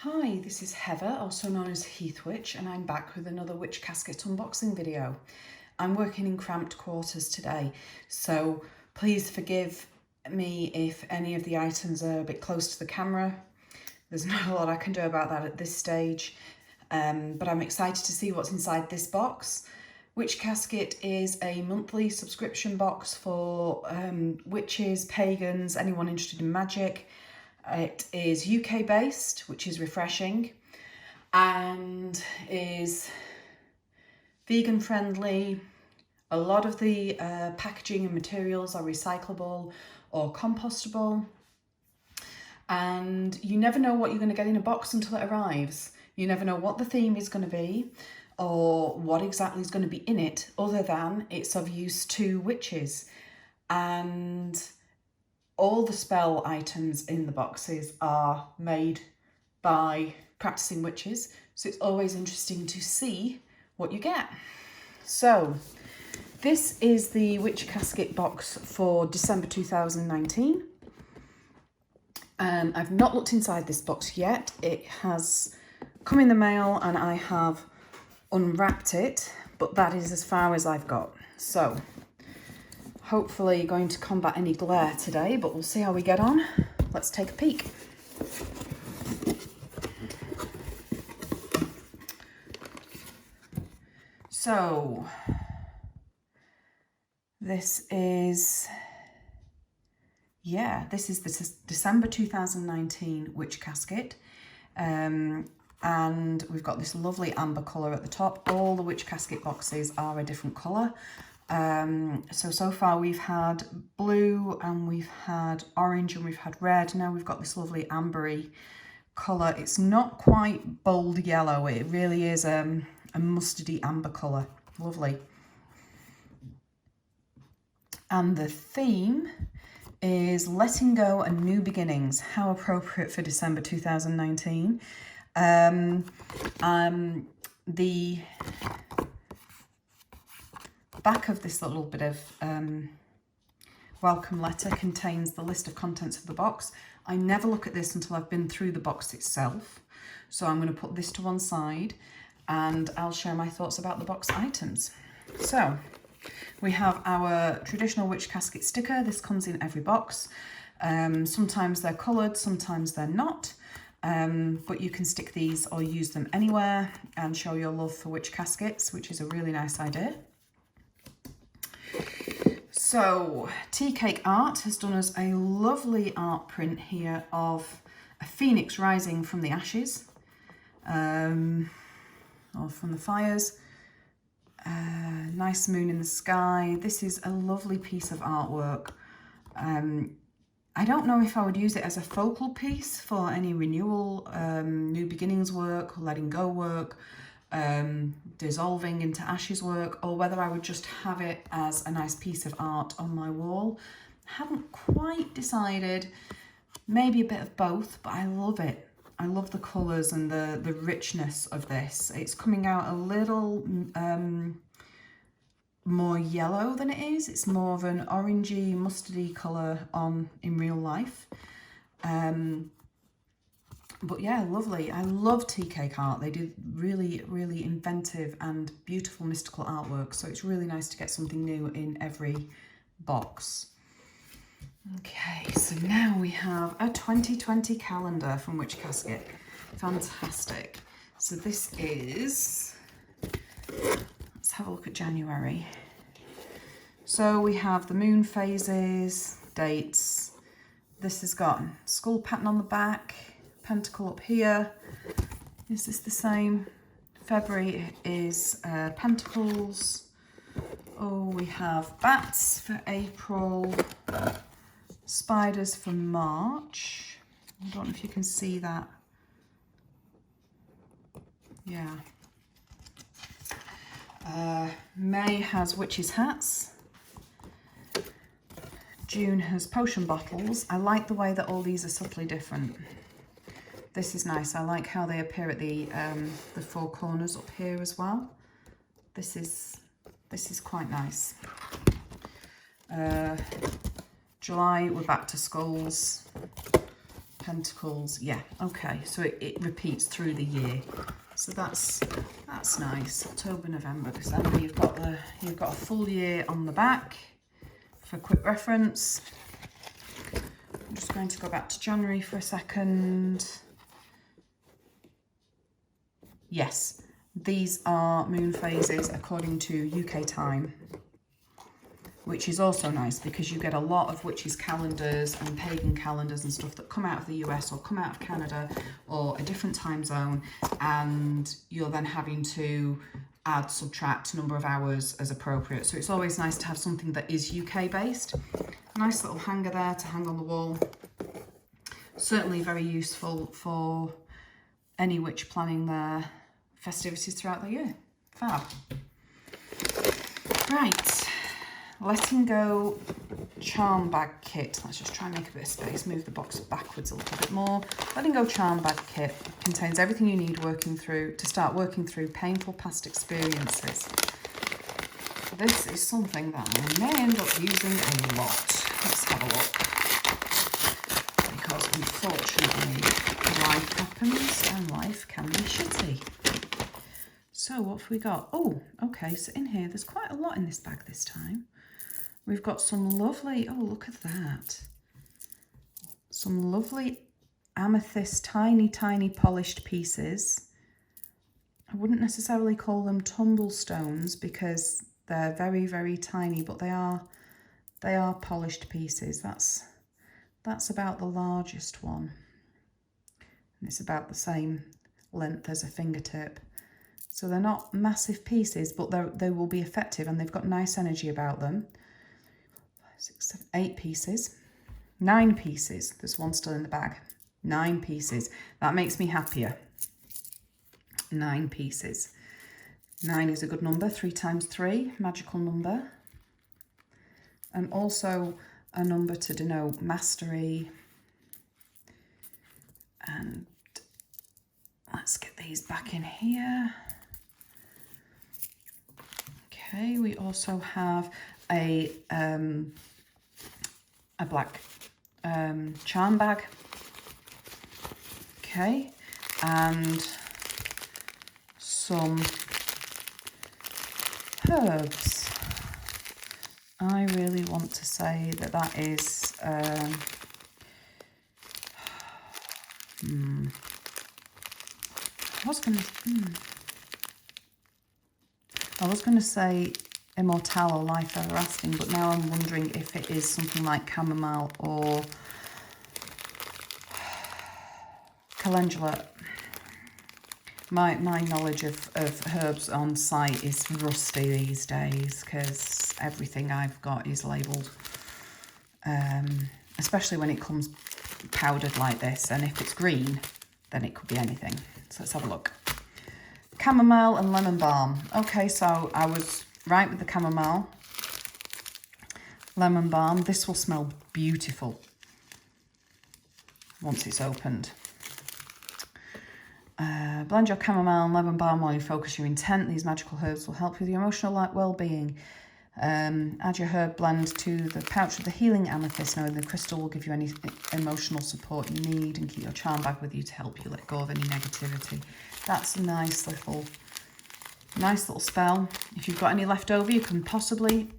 Hi, this is Heather, also known as Heathwitch, and I'm back with another Witch Casket unboxing video. I'm working in cramped quarters today, so please forgive me if any of the items are a bit close to the camera. There's not a lot I can do about that at this stage, but I'm excited to see what's inside this box. Witch Casket is a monthly subscription box for witches, pagans, anyone interested in magic. It is UK based, which is refreshing, and is vegan friendly. A lot of the packaging and materials are recyclable or compostable, and you never know what you're going to get in a box until it arrives. You never know what the theme is going to be or what exactly is going to be in it, other than it's of use to witches. And all the spell items in the boxes are made by practicing witches, so it's always interesting to see what you get. So this is the Witch Casket box for December 2019. I've not looked inside this box yet. It has come in the mail and I have unwrapped it, but that is as far as I've got. So hopefully going to combat any glare today, but we'll see how we get on. Let's take a peek. So this is the December 2019 Witch Casket. And we've got this lovely amber colour at the top. All the Witch Casket boxes are a different colour. So far we've had blue and we've had orange and we've had red. Now we've got this lovely ambery colour. It's not quite bold yellow. It really is a mustardy amber colour. Lovely. And the theme is letting go and new beginnings. How appropriate for December 2019. The back of this little bit of welcome letter contains the list of contents of the box. I never look at this until I've been through the box itself. So I'm going to put this to one side and I'll share my thoughts about the box items. So we have our traditional Witch Casket sticker. This comes in every box. Sometimes they're coloured, sometimes they're not. But you can stick these or use them anywhere and show your love for Witch Caskets, which is a really nice idea. So Tea Cake Art has done us a lovely art print here of a phoenix rising from the ashes, or from the fires. Nice moon in the sky. This is a lovely piece of artwork. I don't know if I would use it as a focal piece for any renewal, new beginnings work, letting go work, dissolving into ashes work, or whether I would just have it as a nice piece of art on my wall. Haven't quite decided. Maybe a bit of both, but I love it. I love the colours and the richness of this. It's coming out a little more yellow than it is. It's more of an orangey, mustardy colour in real life. But yeah, lovely. I love Tea Cake Art. They do really, really inventive and beautiful mystical artwork. So it's really nice to get something new in every box. Okay, so now we have a 2020 calendar from Witch Casket. Fantastic. So this is, let's have a look at January. So we have the moon phases, dates. This has got skull pattern on the back, pentacle up here. Is this the same? February is pentacles. Oh, we have bats for April, spiders for March. I don't know if you can see that. Yeah. May has witches' hats. June has potion bottles. I like the way that all these are subtly different. This is nice. I like how they appear at the four corners up here as well. This is quite nice. July, we're back to skulls. Pentacles, yeah, okay, so it repeats through the year, so that's nice. October, November, December, you've got a full year on the back for quick reference. I'm just going to go back to January for a second. Yes, these are moon phases according to UK time, which is also nice because you get a lot of witches' calendars and pagan calendars and stuff that come out of the US or come out of Canada or a different time zone, and you're then having to add, subtract number of hours as appropriate. So it's always nice to have something that is UK based. Nice little hanger there to hang on the wall. Certainly very useful for any witch planning their festivities throughout the year. Fab. Right, letting go charm bag kit. Let's just try and make a bit of space, move the box backwards a little bit more. Letting go charm bag kit contains everything you need to start working through painful past experiences. This is something that I may end up using a lot. Let's have a look. Because unfortunately life happens and life can be shitty. So what have we got? Oh, okay, so in here there's quite a lot in this bag this time. We've got some lovely, oh look at that. Some lovely amethyst, tiny polished pieces. I wouldn't necessarily call them tumble stones because they're very tiny, but they are polished pieces. That's about the largest one. And it's about the same length as a fingertip. So they're not massive pieces, but they will be effective and they've got nice energy about them. 5, 6, 7, 8 pieces. 9 pieces. There's one still in the bag. 9 pieces. That makes me happier. 9 pieces. 9 is a good number. 3 times 3, magical number. And also a number to denote mastery. And let's get these back in here. Okay, we also have a black charm bag. Okay, and some herbs. I really want to say that is I was going to say immortal or life everlasting, but now I'm wondering if it is something like chamomile or calendula. My knowledge of herbs on site is rusty these days because everything I've got is labelled, especially when it comes powdered like this, and if it's green then it could be anything. So let's have a look. Chamomile and lemon balm. Okay, so I was right with the chamomile. Lemon balm, this will smell beautiful once it's opened. Blend your chamomile and lemon balm while you focus your intent. These magical herbs will help with your emotional well-being. Add your herb blend to the pouch of the healing amethyst, knowing the crystal will give you any emotional support you need, and keep your charm bag with you to help you let go of any negativity. That's a nice little spell. If you've got any left over, you can possibly,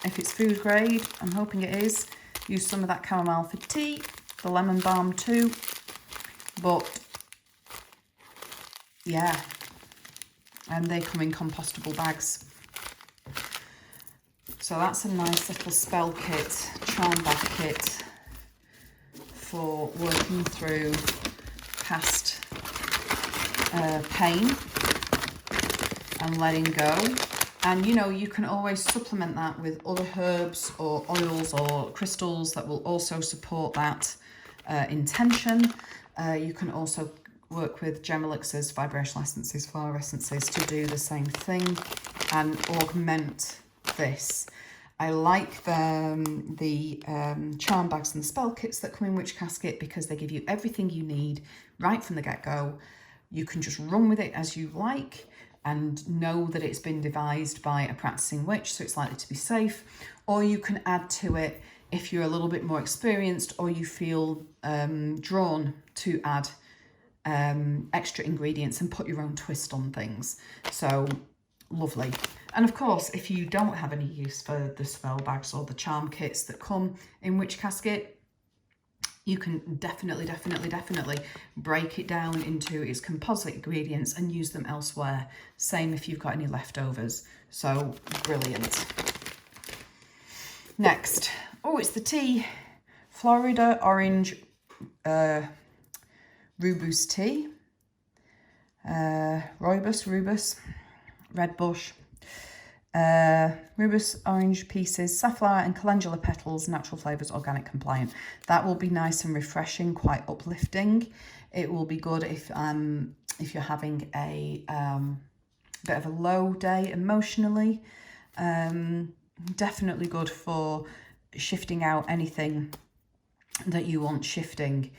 if it's food grade, I'm hoping it is, use some of that chamomile for tea, the lemon balm too. But yeah, and they come in compostable bags. So that's a nice little spell kit, charm bag kit for working through past pain and letting go. And you know, you can always supplement that with other herbs or oils or crystals that will also support that intention. You can also work with gem elixirs, vibration essences, flower essences to do the same thing and augment this. I like the charm bags and the spell kits that come in Witch Casket because they give you everything you need right from the get-go. You can just run with it as you like and know that it's been devised by a practicing witch, so it's likely to be safe, or you can add to it if you're a little bit more experienced or you feel drawn to add extra ingredients and put your own twist on things. So lovely. And of course, if you don't have any use for the spell bags or the charm kits that come in Witch Casket, you can definitely break it down into its composite ingredients and use them elsewhere. Same if you've got any leftovers. So brilliant. Next, oh, it's the tea. Florida Orange Rubus tea. Rubus, red bush. Rubus orange pieces, safflower and calendula petals, natural flavours, organic compliant. That will be nice and refreshing, quite uplifting. It will be good if you're having a bit of a low day emotionally. Definitely good for shifting out anything that you want shifting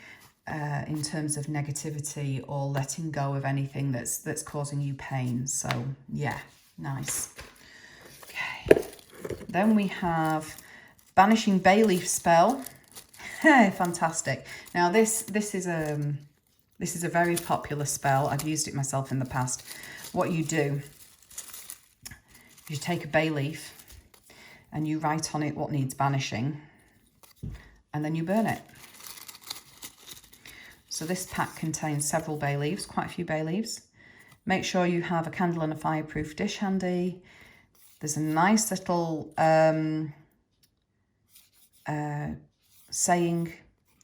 in terms of negativity or letting go of anything that's causing you pain. So yeah, nice. Okay, then we have Banishing Bay Leaf spell. Fantastic. Now this is a very popular spell. I've used it myself in the past. What you do, you take a bay leaf and you write on it what needs banishing, and then you burn it. So this pack contains several bay leaves, quite a few bay leaves. Make sure you have a candle and a fireproof dish handy. There's a nice little saying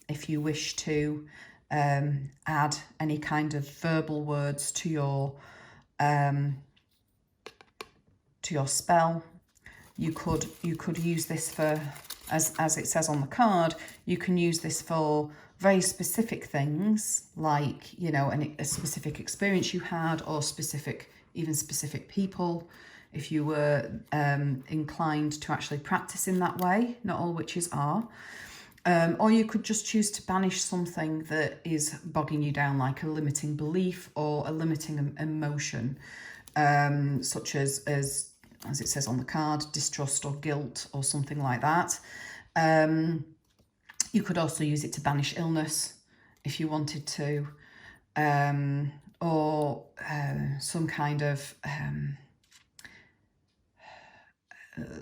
if you wish to add any kind of verbal words to your spell. You could use this for, as it says on the card, you can use this for very specific things, like, you know, a specific experience you had, or specific people, if you were inclined to actually practice in that way. Not all witches are. Or you could just choose to banish something that is bogging you down, like a limiting belief or a limiting emotion, such as it says on the card, distrust or guilt or something like that. You could also use it to banish illness if you wanted to, or some kind of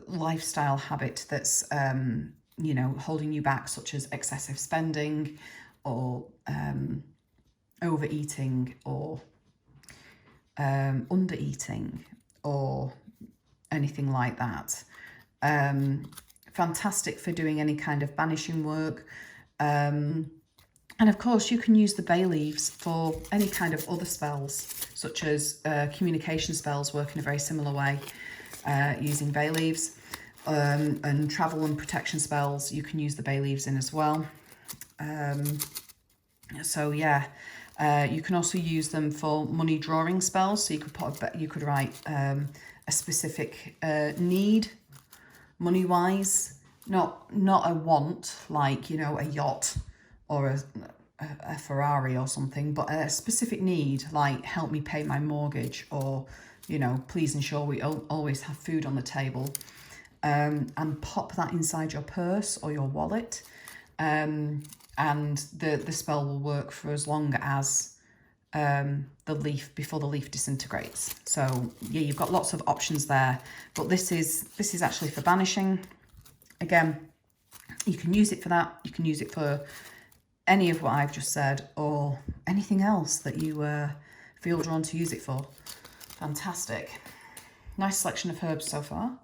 lifestyle habit that's, you know, holding you back, such as excessive spending or overeating or undereating or anything like that. Fantastic for doing any kind of banishing work. And of course, you can use the bay leaves for any kind of other spells, such as communication spells work in a very similar way, using bay leaves. And travel and protection spells, you can use the bay leaves in as well. So yeah, you can also use them for money drawing spells. So you could write a specific need, money wise, not a want, like, you know, a yacht or a Ferrari or something, but a specific need, like help me pay my mortgage, or, you know, please ensure we always have food on the table. And pop that inside your purse or your wallet, and the spell will work for as long as before the leaf disintegrates. So yeah, you've got lots of options there, but this is actually for banishing. Again, you can use it for that. You can use it for any of what I've just said, or anything else that you feel drawn to use it for. Fantastic. Nice selection of herbs so far.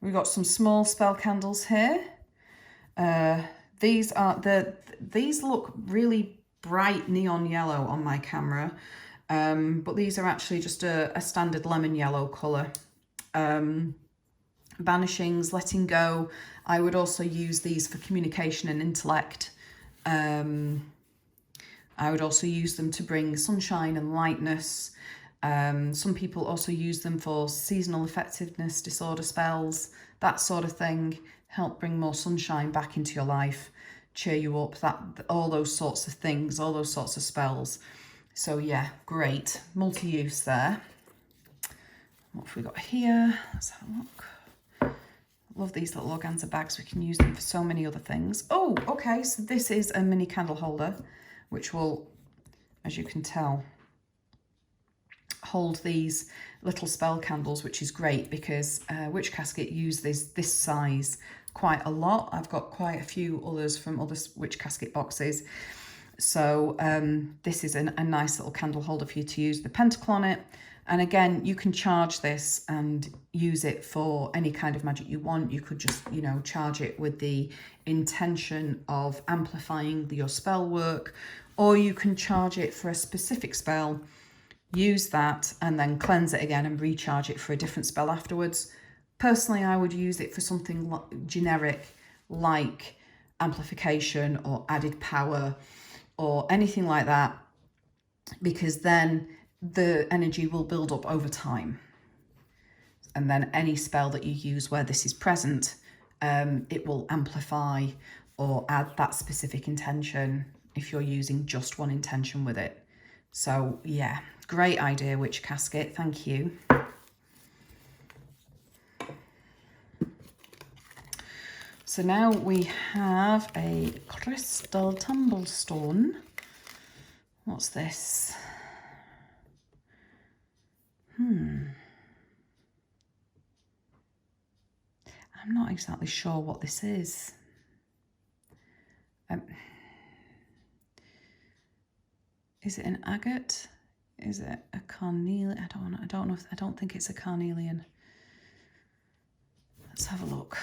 We've got some small spell candles here. These look really bright neon yellow on my camera, but these are actually just a standard lemon yellow colour. Banishings, letting go. I would also use these for communication and intellect. I would also use them to bring sunshine and lightness. Some people also use them for seasonal effectiveness disorder spells, that sort of thing. Help bring more sunshine back into your life, cheer you up, all those sorts of things, all those sorts of spells. So yeah, great multi-use there. What have we got here? Let's have a look. Love these little organza bags. We can use them for so many other things. Oh, okay, so this is a mini candle holder, which will, as you can tell, hold these little spell candles, which is great because Witch Casket use this size quite a lot. I've got quite a few others from other Witch Casket boxes. So this is a nice little candle holder for you to use the pentacle on it. And again, you can charge this and use it for any kind of magic you want. You could just, you know, charge it with the intention of amplifying your spell work, or you can charge it for a specific spell, use that and then cleanse it again and recharge it for a different spell afterwards. Personally, I would use it for something generic like amplification or added power or anything like that, because then the energy will build up over time. And then any spell that you use where this is present, it will amplify or add that specific intention if you're using just one intention with it. So yeah, great idea, Witch Casket, thank you. So now we have a crystal tumblestone. What's this? I'm not exactly sure what this is. Is it an agate? Is it a carnelian? I don't think it's a carnelian. Let's have a look.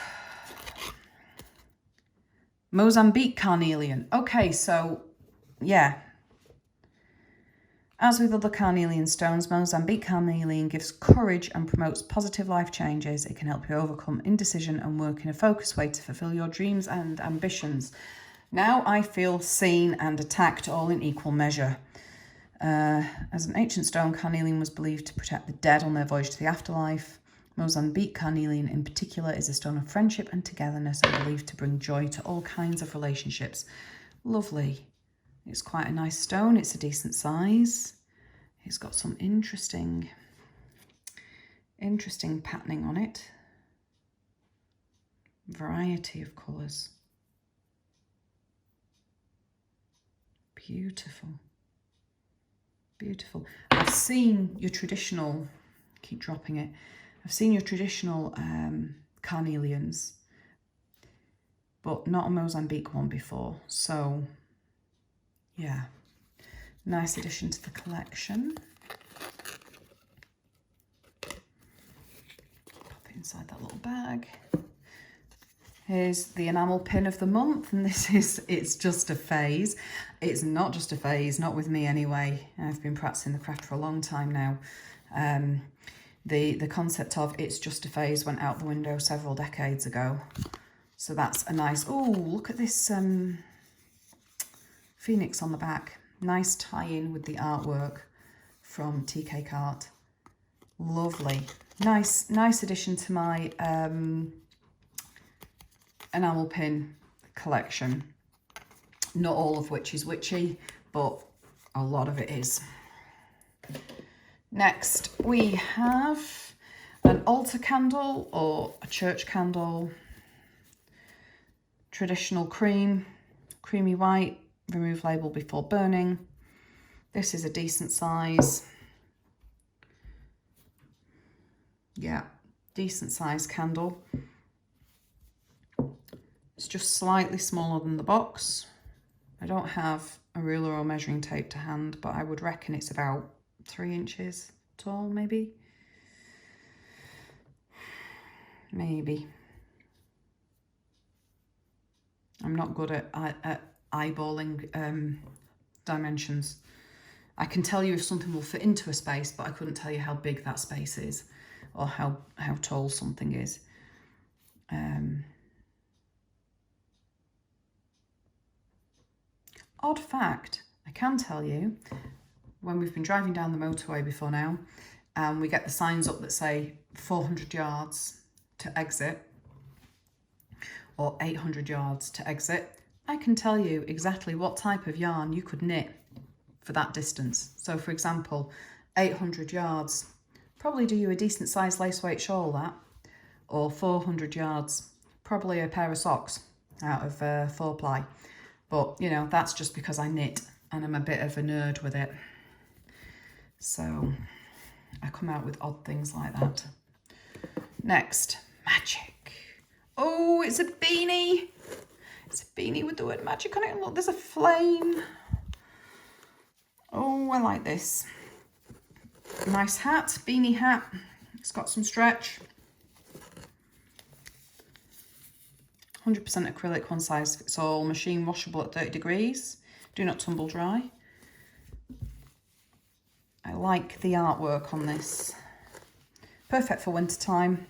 Mozambique carnelian. Okay, so yeah. As with other carnelian stones, Mozambique carnelian gives courage and promotes positive life changes. It can help you overcome indecision and work in a focused way to fulfill your dreams and ambitions. Now I feel seen and attacked all in equal measure. As an ancient stone, carnelian was believed to protect the dead on their voyage to the afterlife. Mozambique carnelian in particular is a stone of friendship and togetherness and believed to bring joy to all kinds of relationships. Lovely. It's quite a nice stone. It's a decent size. It's got some interesting patterning on it. Variety of colours. Beautiful. Beautiful. I've seen your traditional, keep dropping it, I've seen your traditional carnelians, but not a Mozambique one before. So yeah, nice addition to the collection. Pop it inside that little bag. Here's the enamel pin of the month, and this is It's Just a Phase. It's not just a phase, not with me anyway. I've been practicing the craft for a long time now. The concept of it's just a phase went out the window several decades ago. So that's a nice, oh, look at this phoenix on the back. Nice tie-in with the artwork from TK Art. Lovely. Nice addition to my enamel pin collection. Not all of which is witchy, but a lot of it is. Next, we have an altar candle or a church candle. Traditional creamy white, remove label before burning. This is a decent size. Yeah, decent size candle. It's just slightly smaller than the box. I don't have a ruler or measuring tape to hand, but I would reckon it's about 3 inches tall, maybe. Maybe. I'm not good at eyeballing dimensions. I can tell you if something will fit into a space, but I couldn't tell you how big that space is or how tall something is. Odd fact, I can tell you, when we've been driving down the motorway before now, and we get the signs up that say 400 yards to exit or 800 yards to exit, I can tell you exactly what type of yarn you could knit for that distance. So for example, 800 yards, probably do you a decent sized lace weight shawl that, or 400 yards. Probably a pair of socks out of 4-ply. But, you know, that's just because I knit and I'm a bit of a nerd with it. So I come out with odd things like that. Next, magic. Oh, it's a beanie. It's a beanie with the word magic on it. Look, there's a flame. Oh, I like this. Nice hat, beanie hat. It's got some stretch. 100% acrylic, one size fits all, machine washable at 30 degrees. Do not tumble dry. I like the artwork on this. Perfect for winter time.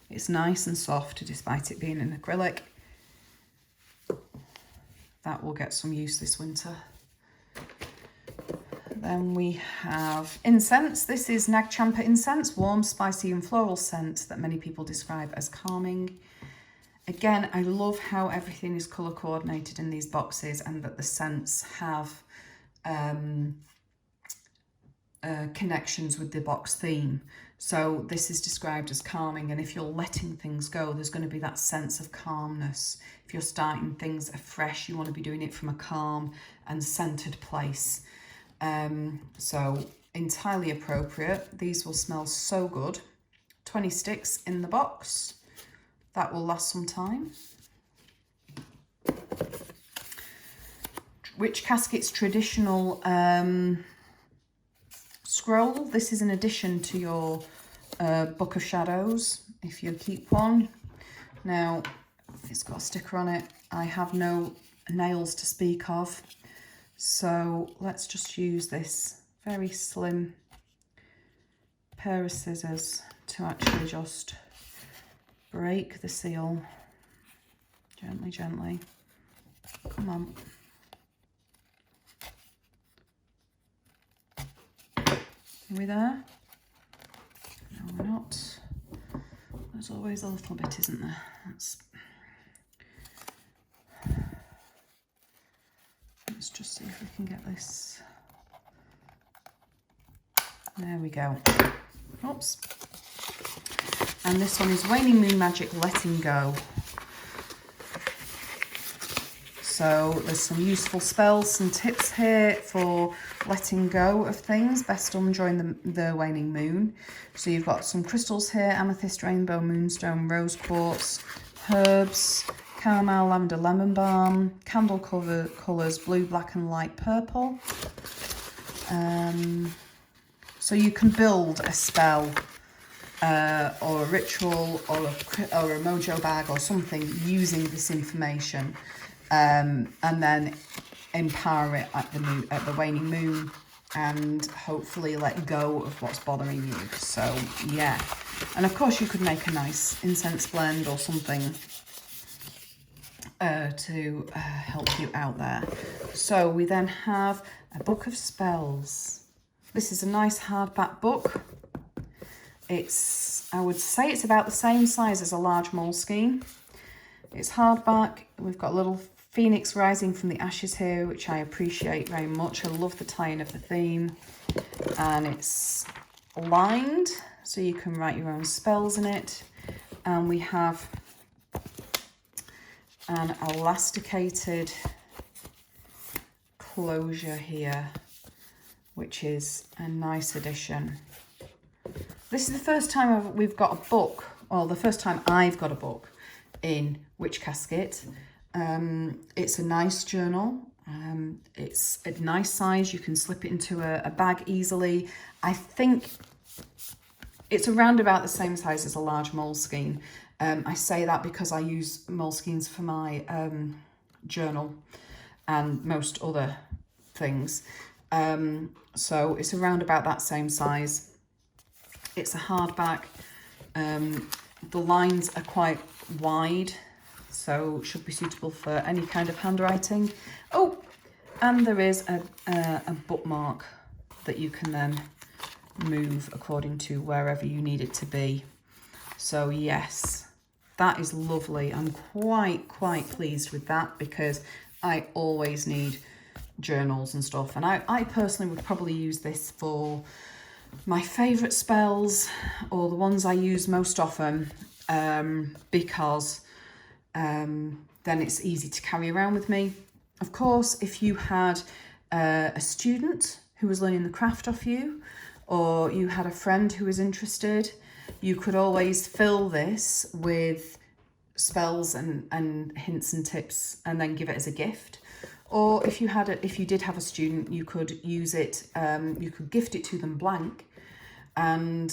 It's nice and soft despite it being an acrylic. That will get some use this winter. Then we have incense. This is Nag Champa incense, warm, spicy and floral scent that many people describe as calming. Again, I love how everything is colour coordinated in these boxes and that the scents have connections with the box theme. So this is described as calming, and if you're letting things go, there's going to be that sense of calmness. If you're starting things afresh, you want to be doing it from a calm and centered place. So entirely appropriate. These will smell so good. 20 sticks in the box. That will last some time. Witch Casket's traditional scroll. This is an addition to your Book of Shadows, if you keep one. Now, it's got a sticker on it. I have no nails to speak of, so let's just use this very slim pair of scissors to actually just break the seal. Gently, gently. Come on. Are we there? No, we're not. There's always a little bit, isn't there? Let's just see if we can get this. There we go. Oops. And this one is Waning Moon Magic Letting Go. So there's some useful spells, some tips here for letting go of things, best done during the waning moon. So you've got some crystals here: amethyst, rainbow, moonstone, rose quartz, herbs, caramel, lavender, lemon balm, candle colours, blue, black and light purple. So you can build a spell or a ritual or a mojo bag or something using this information. And then empower it at the waning moon and hopefully let go of what's bothering you. So yeah, and of course you could make a nice incense blend or something to help you out there. So we then have a book of spells. This is a nice hardback book. I would say it's about the same size as a large Moleskine. It's hardback. We've got a little Phoenix rising from the ashes here, which I appreciate very much. I love the tie-in of the theme. And it's lined, so you can write your own spells in it. And we have an elasticated closure here, which is a nice addition. This is the first time we've got a book, well, the first time I've got a book in Witch Casket. It's a nice journal. It's a nice size. You can slip it into a bag easily. I think it's around about the same size as a large Moleskine. I say that because I use Moleskines for my journal and most other things. So it's around about that same size. It's a hardback. The lines are quite wide, so should be suitable for any kind of handwriting. Oh, and there is a bookmark that you can then move according to wherever you need it to be. So yes, that is lovely. I'm quite pleased with that because I always need journals and stuff, and I personally would probably use this for my favourite spells or the ones I use most often. because then it's easy to carry around with me. Of course, if you had a student who was learning the craft off you, or you had a friend who was interested, you could always fill this with spells and hints and tips and then give it as a gift. Or if you did have a student, you could use it, you could gift it to them blank. And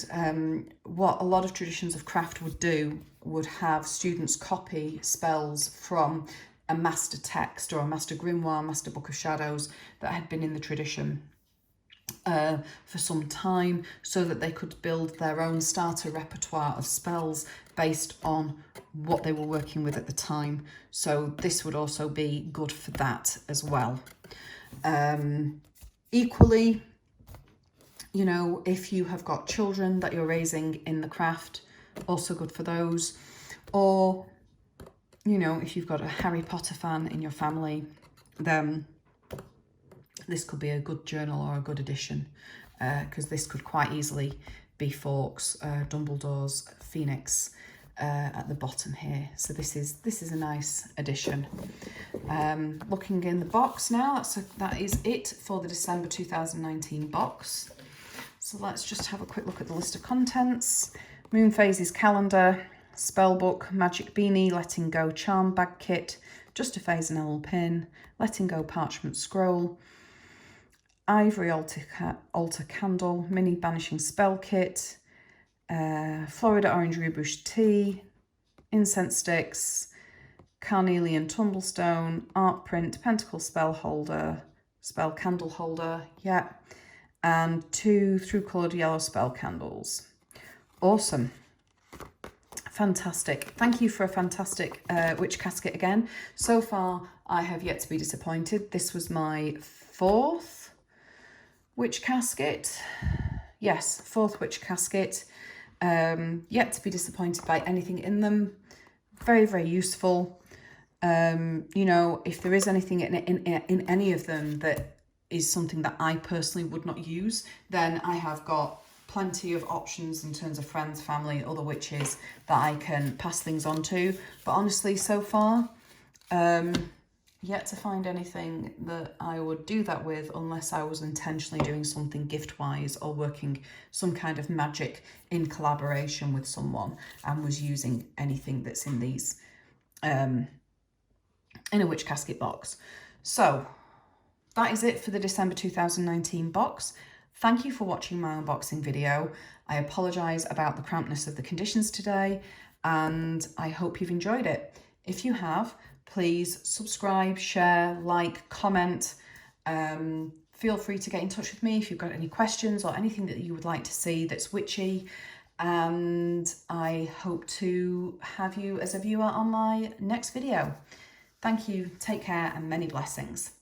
what a lot of traditions of craft would do would have students copy spells from a master text or a master grimoire, master book of shadows that had been in the tradition for some time, so that they could build their own starter repertoire of spells based on what they were working with at the time. So this would also be good for that as well. Equally, you know, if you have got children that you're raising in the craft, also good for those. Or, you know, if you've got a Harry Potter fan in your family, then this could be a good journal or a good addition, because this could quite easily be Fawkes, Dumbledore's Phoenix at the bottom here. So this is a nice addition. Looking in the box now, that is it for the December 2019 box. So let's just have a quick look at the list of contents. Moon Phases calendar, spellbook, magic beanie, letting go charm bag kit, just a phase and a little pin, letting go parchment scroll, ivory altar candle, mini banishing spell kit, Florida orange roobush tea, incense sticks, carnelian tumblestone, art print, pentacle spell holder, spell candle holder, yeah, and 2 through coloured yellow spell candles. Awesome. Fantastic. Thank you for a fantastic Witch Casket again. So far, I have yet to be disappointed. This was my 4th Witch Casket. Yes, 4th Witch Casket. Yet to be disappointed by anything in them. Very, very useful. You know, if there is anything in any of them that is something that I personally would not use, then I have got plenty of options in terms of friends, family, other witches that I can pass things on to. But honestly, so far, yet to find anything that I would do that with, unless I was intentionally doing something gift-wise or working some kind of magic in collaboration with someone and was using anything that's in these, in a Witch Casket box. So that is it for the December 2019 box. Thank you for watching my unboxing video. I apologise about the crampedness of the conditions today, and I hope you've enjoyed it. If you have, please subscribe, share, like, comment. Feel free to get in touch with me if you've got any questions or anything that you would like to see that's witchy. And I hope to have you as a viewer on my next video. Thank you, take care, and many blessings.